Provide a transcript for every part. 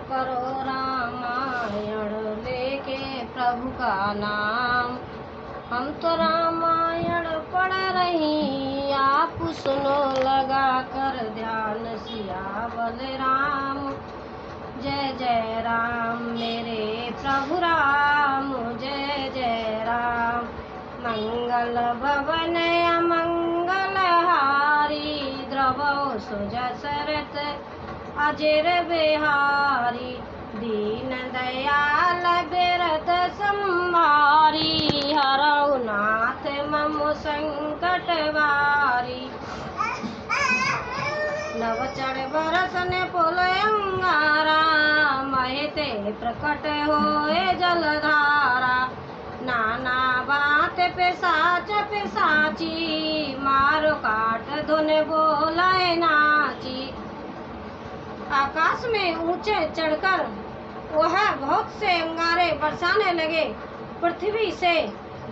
करो रामायण लेके प्रभु का नाम। हम तो रामायण पढ़ रही, आप सुनो लगा कर ध्यान। सियावर राम जय जय राम, मेरे प्रभु राम जय जय राम। मंगल भवन अमंगल हारी, द्रवौ सुजसरत अजर बिहारी। दीन दयाल बिरद संहारी, हरौ नाथ मम संकट वारी। नव चढ़ बरसन पुल अंगारा, महते प्रकट होए जलधारा। नाना बात पिशाच पिशाची, मारो काट धुन बोलाए नाची। आकाश में ऊंचे चढ़कर वह बहुत से अंगारे बरसाने लगे। पृथ्वी से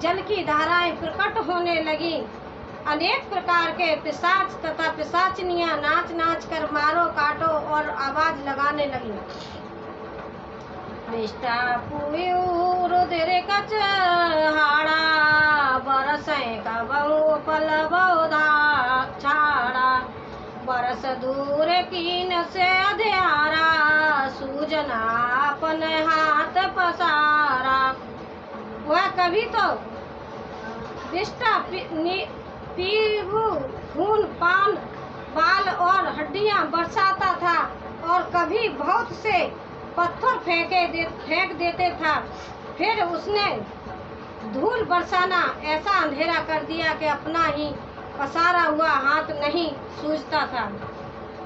जल की धाराएं प्रकट होने लगी। अनेक प्रकार के पिशाच तथा पिशाचनियां नाच नाच कर मारो काटो और आवाज लगाने लगी। विष्टा पुयु रुधिर कचहाड़ा, बरसे कबहु पल बहुधा छाड़ा। बरस दूर कीन से अध्यारा, सूजना अपन हाथ पसारा। वह कभी तो विष्टा पीहू खून पान बाल और हड्डियां बरसाता था, और कभी बहुत से पत्थर फेंक देते था। फिर उसने धूल बरसाना ऐसा अंधेरा कर दिया कि अपना ही पसारा हुआ हाथ नहीं सूझता था।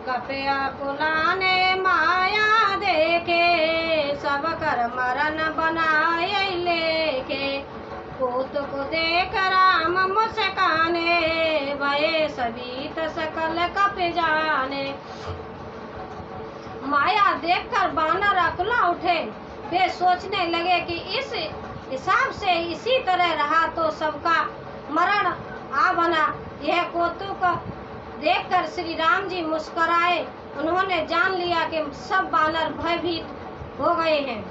कपया पुलाने माया देके, सब कर मरण बनाए लेके। पूत को देख राम मुस्काने, भये सभी सकल कप जाने। माया देखकर बानर अकुला उठे। वे सोचने लगे कि इस हिसाब से इसी तरह रहा तो सबका मरण आ बना। यह कौतुक देखकर श्री राम जी मुस्कुराए। उन्होंने जान लिया कि सब बानर भयभीत हो गए हैं।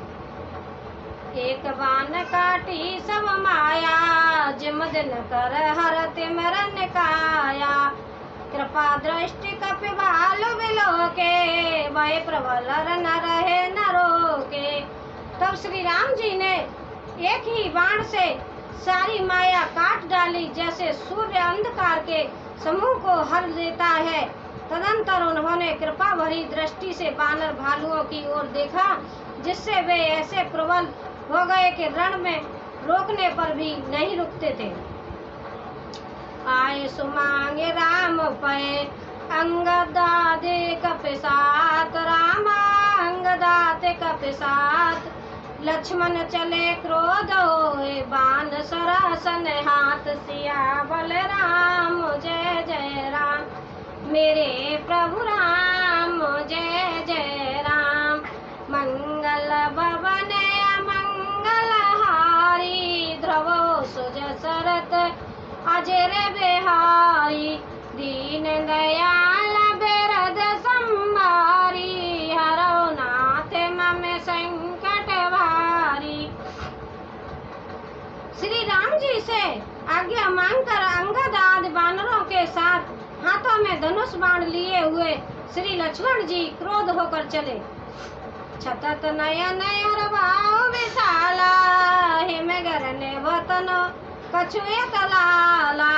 एक बाण काटी सब माया, जिम दिन कर हरत मरण काया। कृपा दृष्टि कपि बालु बिलोके, भय प्रबल न रहे न रोके। तब श्री राम जी ने एक ही बाण से सारी माया काट डाली, जैसे सूर्य अंधकार के समूह को हर लेता है। तदंतर उन्होंने कृपा भरी दृष्टि से बानर भालुओं की ओर देखा, जिससे वे ऐसे प्रबल हो गए कि रण में रोकने पर भी नहीं रुकते थे। आए सुमांगे राम पे अंगदादे कपिसात, रामा अंगदाते कपिसात। लक्ष्मण चले क्रोध होए, बाण सरासन हाथ। सियावर राम जय जय राम, मेरे प्रभु राम जय जय राम। मंगल भवन अमंगल हारी, ध्रुवो सुजसरत अजर बिहारी। दीन दयाल बिरद संहारी, हरौ नाथ मम संकट वारी। श्री राम जी से आज्ञा मांगकर अंगद आदि बानरों के साथ हाथों में धनुष बाण लिए हुए श्री लक्ष्मण जी क्रोध होकर चले। छतत नयन और भाव विशाला, हिमगर ने वतन कछुए तलाला।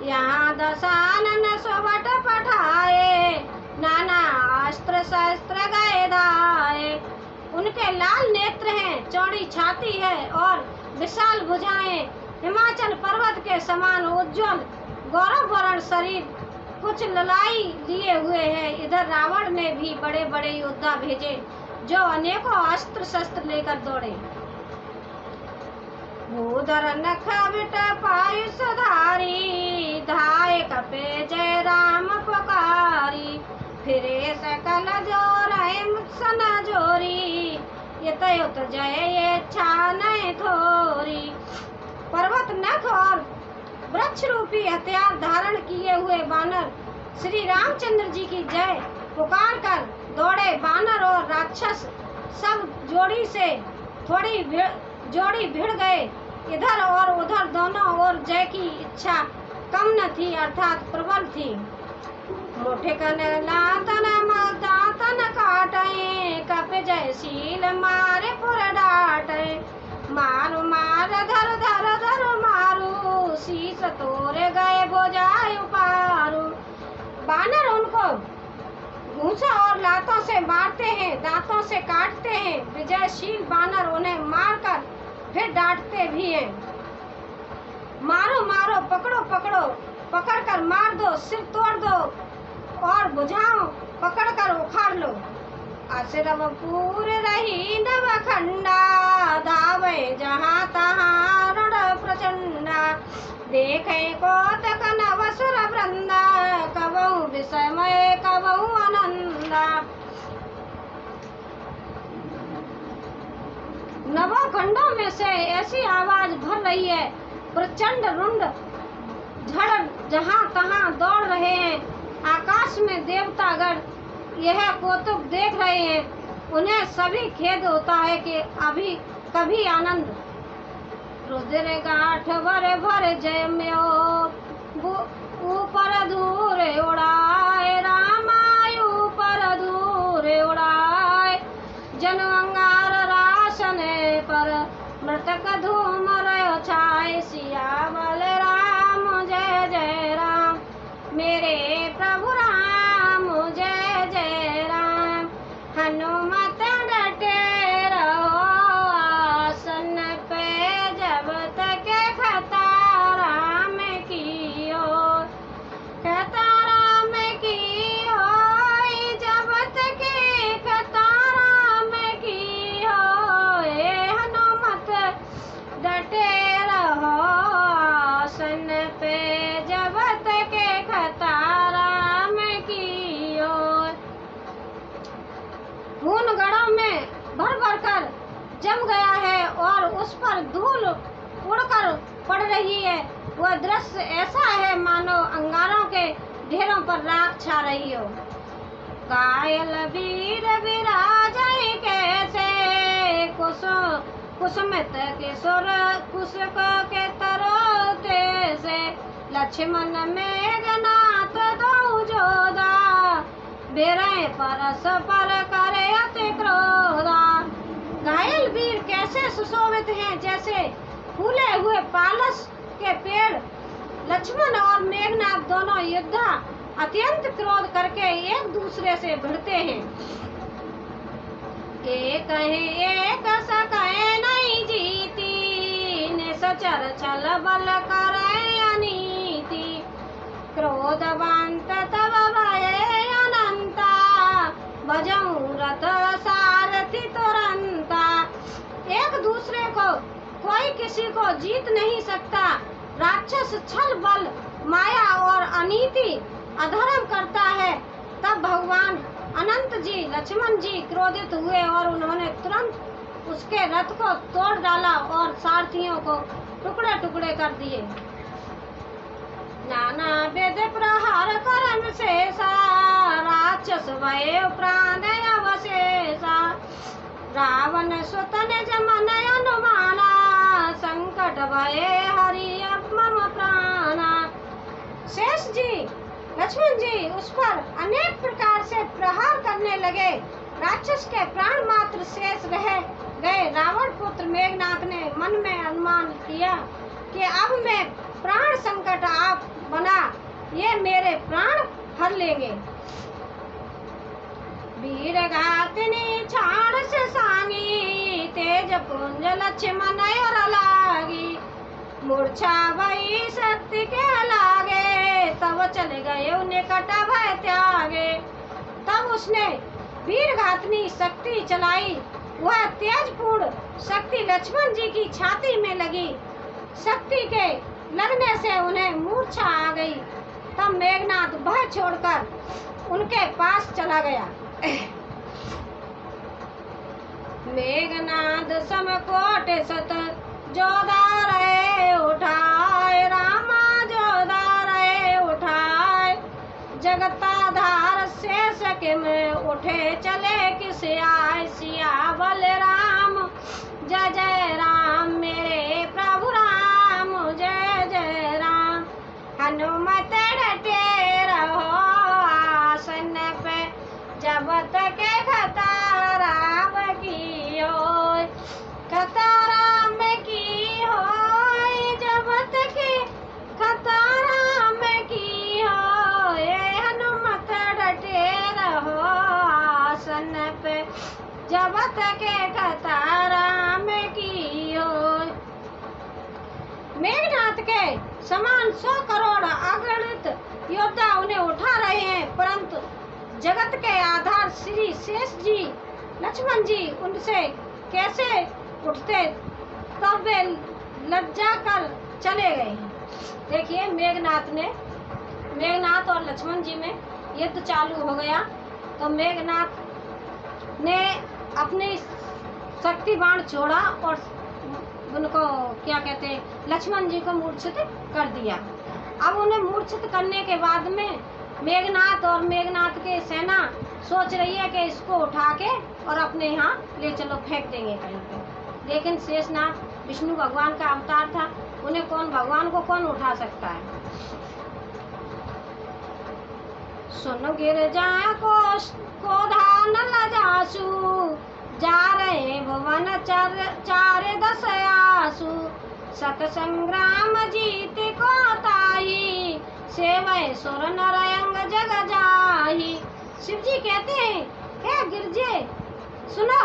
यहाँ दशानन सुबट पठाए, नाना अस्त्र शस्त्र गए धाए। उनके लाल नेत्र हैं, चौड़ी छाती है और विशाल भुजाएं। हिमाचल पर्वत के समान उज्जवल गौरव वर्ण शरीर, कुछ ललाई लिए हुए है। इधर रावण ने भी बड़े बड़े योद्धा भेजे, जो अनेकों अस्त्र शस्त्र लेकर दौड़े। भूधर नख बिट पायुष धारी, धाय कपे जय राम पुकारी। फिरे सकल जोर मुत्सन जोरी, यत युत जय इच्छा नहीं थोरी। पर्वत नख और वृक्ष रूपी हथियार धारण किए हुए बानर श्री रामचंद्र जी की जय पुकार कर दौड़े। बानर और राक्षस सब जोड़ी भिड़ गए। इधर और उधर दोनों ओर जय की इच्छा कम न थी, अर्थात प्रबल थी। मोठे कने लातन दातन काटे, कप जयशील मारे पुर डाटे। मारू मार धर धर धर मारू, शीस तोरे गए बोझाई उपारू। बानर उनको घूंसा और लातों से मारते हैं, दांतों से काटते हैं। विजयशील बानर उन्हें मारकर फिर डांटते भी हैं। मारो मारो, पकड़ो पकड़ो, पकड़कर मार दो, सिर तोड़ दो और बुझाओ पकड़कर उखाड़ लो। अशरव पूरे रही नवखंडा, धावे जहाँ तहाँ रण प्रचंडा। देखे कोतक नवसुर वृंदा, कबहु विस्मय कबहु आनंदा। नवों खंडों में से ऐसी आवाज भर रही है, प्रचंड रुंड झड़ जहाँ तहाँ दौड़ रहे हैं। आकाश में देवतागण यह कौतुक देख रहे हैं। उन्हें सभी खेद होता है कि अभी कभी आनंद। रुद्र गाठ भर भर जयम्यो, ऊपर दूर उड़ाए रामाय, ऊपर दूर उड़ाए। जन अंगार राशन पर मृतक धूम रयो छाए। सियावल राम जय जय राम, मेरे प्रभु राम जय जय राम। हनुमत डटे रहो आसन पे, जब तक खतारा में कियो, खतारा में कियो, जब तक खतारा में कियो। हनुमत डटे रहो आसन पे, जब तक खतारा में कियो। खून गढ़ों में भर भर कर जम गया है और उस पर धूल उड़कर पड़ रही है। वह दृश्य ऐसा है मानो अंगारों के ढेरों पर राख छा रही हो। कायल वीर विराजय कैसे, कुसुमित किशोर कुशक के तरोते से। लक्ष्मण मेघनाथ दो जोधा, बेरे परस पर करे अति क्रोधा। घायल वीर कैसे सुशोभित हैं, जैसे फूले हुए पालस के पेड़। लक्ष्मण और मेघनाथ दोनों योद्धा अत्यंत क्रोध करके एक दूसरे से भिड़ते हैं। एक है एक सके नहीं जीती, निश्चर छल बल करे अनीति। क्रोधवंत तब भय अनंता, भजऊं रथ सारथी तुरंता। एक दूसरे को कोई किसी को जीत नहीं सकता। राक्षस छल बल माया और अनीति अधर्म करता है। तब भगवान अनंत जी लक्ष्मण जी क्रोधित हुए और उन्होंने तुरंत उसके रथ को तोड़ डाला और सारथियों को टुकड़े टुकड़े कर दिए। नाना वेद प्रहार करम शेषा, राक्षस भय प्राण अवशेषा। रावण सुतन जमन अनुमाना, संकट भय हरि मम प्राणा। शेष जी लक्ष्मण जी उस पर अनेक प्रकार से प्रहार करने लगे। राक्षस के प्राण मात्र शेष रह गए। रावण पुत्र मेघनाथ ने मन में अनुमान किया कि अब मैं प्राण संकट आप बना, ये मेरे प्राण हर लेंगे। वीर घातिनी छाड़ से सांगी, तेज पुंज लक्ष्मण और लागी। मूर्छा भई शक्ति के लागे, तब चले गए निकट भय त्यागे। तब उसने वीर घातनी शक्ति चलाई। वह तेजपूर्ण शक्ति लक्ष्मण जी की छाती में लगी। शक्ति के लगने से उन्हें मूर्छा आ गई। तब मेघनाथ भय छोड़कर उनके पास चला गया। मेघनाथ समकोट सत जोधार उठाए, रामा जोधार उठाए। जगताधार शेष मस्तक में उठे चले किस आए सिया बलराम। जय जय राम मेरे प्रभु राम, जय जय राम। हनुमत डटे रहो आसन पे, जब तक खतराम की हो, खतराम की हो, जब तक खतराम की हो। ये हनुमत डटे रहो आसन पे, जब तक खतराम की हो। मेघनाथ के समान 100 करोड़ अगणित योद्धा उन्हें उठा रहे हैं, परंतु जगत के आधार श्री शेष जी लक्ष्मण जी उनसे कैसे उठते, तब वे लज्जा कर चले गए हैं। देखिए मेघनाथ और लक्ष्मण जी में युद्ध चालू हो गया, तो मेघनाथ ने अपनी शक्ति बाण छोड़ा और उनको क्या कहते हैं, लक्ष्मण जी को मूर्छित कर दिया। अब उन्हें मूर्छित करने के बाद में मेघनाथ और मेघनाथ के सेना सोच रही है कि इसको उठा के और अपने यहाँ ले चलो, फेंक देंगे कहीं पे। लेकिन शेषनाग विष्णु भगवान का अवतार था, उन्हें भगवान को कौन उठा सकता है। सुन गिरजा को धान लजासु, जा रहे भुवन चारे 10 आसु। सत संग्राम जीत को ताही, सेवय सुर नर अंग जग जाही। शिव जी कहते हैं, हे गिरजे सुनो,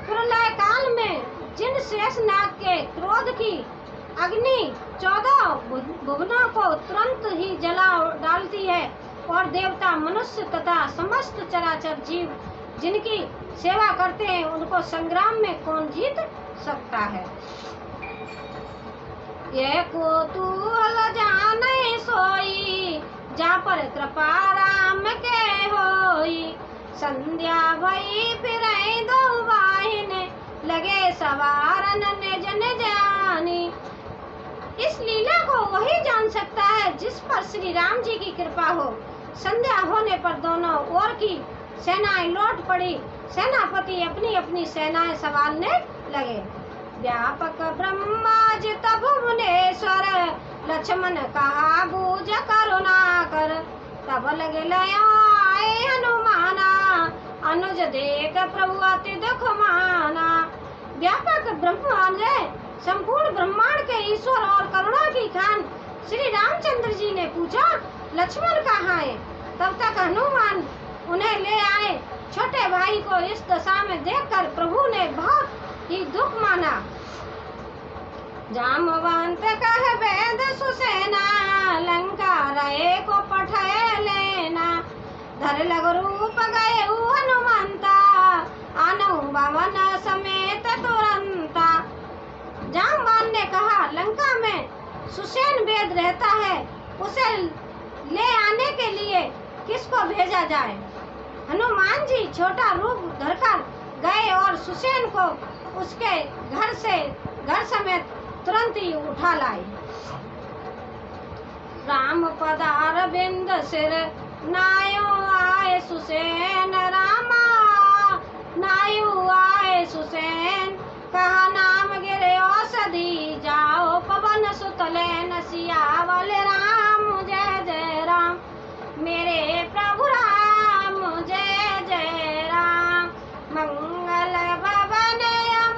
प्रलय काल में जिन शेषनाग के क्रोध की अग्नि 14 भुवनों को तुरंत ही जला डालती है, और देवता मनुष्य तथा समस्त चराचर जीव जिनकी सेवा करते हैं, उनको संग्राम में कौन जीत सकता है। ये कोतूहल जाने सोई, जा पर कृपा राम के होई। संध्या भई फिर दो वाहिन, लगे सवारन निज निज आनी। इस लीला को वही जान सकता है जिस पर श्री राम जी की कृपा हो। संध्या होने पर दोनों ओर की सेनाएं लौट पड़ी, सेनापति अपनी अपनी सेनाएं संभालने लगे। व्यापक ब्रह्माजित भुवनेश्वर, लक्ष्मण कहा बूझ करुणा कर। तब लगे आए हनुमाना, अनुज देख प्रभु अति दुख माना। व्यापक ब्रह्मांड है, संपूर्ण ब्रह्मांड के ईश्वर और करुणा की खान श्री रामचंद्र जी ने पूछा, लक्ष्मण कहाँ है। तब तक हनुमान उन्हें ले आए। छोटे भाई को इस दशा में देखकर प्रभु ने बहुत ही दुख माना। जामवंत कह वेद सुसेना, लंका रहे को पठाए लेना। धर लग रूप गए हनुमंता, आनौ भवन समेत तुरंता। जामवान ने कहा, लंका में सुसेन वेद रहता है, उसे ले आने के लिए किसको भेजा जाए। हनुमान जी छोटा रूप धरकर गए और सुसेन को उसके घर समेत तुरंत ही उठा लाए। राम पदार बिंद सिर, नायो आए सुसेन रामा। नायु आए सुसेन, कहा नाम गिरे औषधि। जाओ पवन सुतले सियावल राम, जय जय राम मेरे प्रभु राम, जय जय राम। मंगल भवन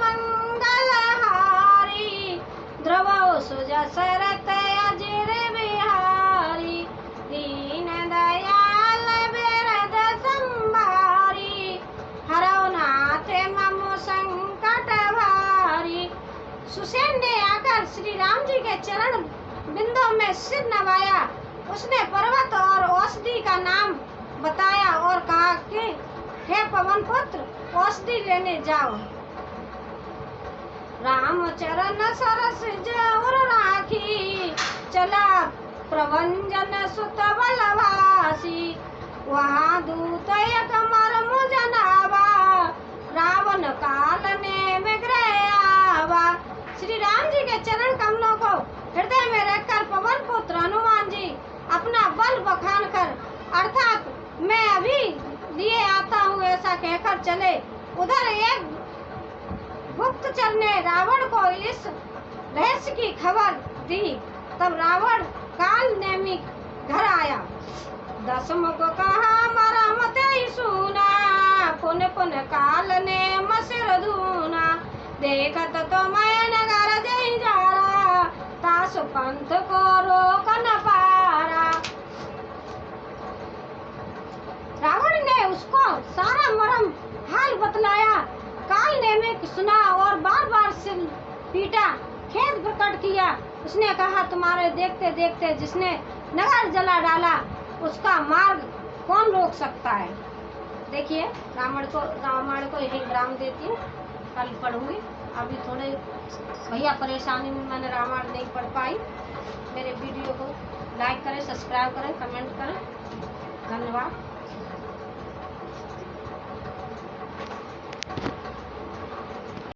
मंगल हारी, ध्रुव सुजसरत अजिर बिहारी। दीन दयाल बिरद संभारी, हरौ नाथ मम संकट भारी। सुसेन ने आकर श्री राम जी के चरण बिंदों में सिर नवाया। उसने पर्वत और औषधि का नाम बताया और कहा कि हे पवन पुत्र, औषधि लेने जाओ। राम चरण सरस जौर राखी, चला प्रभंजन सुत बलवासी। वहाँ दूत एक मर्म जनावा, रावण काल ने विग्रह आवा। श्री राम जी के चरण कमलों को हृदय में रखकर पवन पुत्र हनुमान जी अपना बल बखान कर, अर्थात मैं अभी कहकर चले। उधर एक गुप्तचर ने रावण को इस रहस्य की खबर दी। तब रावण काल नेमी घर आया। 10 मुख कहा मरा मत ही सुना, पुन पुन काल ने मसिर धूना। देखत तो मैं नगर जय जारा, तास पंथ को रोक न पारा। रावण ने उसको सारा मरम हाल बतलाया। काल ने सुना और बार बार सिर पीटा, खेद प्रकट किया। उसने कहा तुम्हारे देखते देखते जिसने नगर जला डाला उसका मार्ग कौन रोक सकता है। देखिए रामायण को यही विराम देती हूँ, कल पढ़ूंगी। अभी थोड़े भैया परेशानी में मैंने रामायण नहीं पढ़ पाई। मेरे वीडियो को लाइक करें, सब्सक्राइब करें, कमेंट करें। धन्यवाद।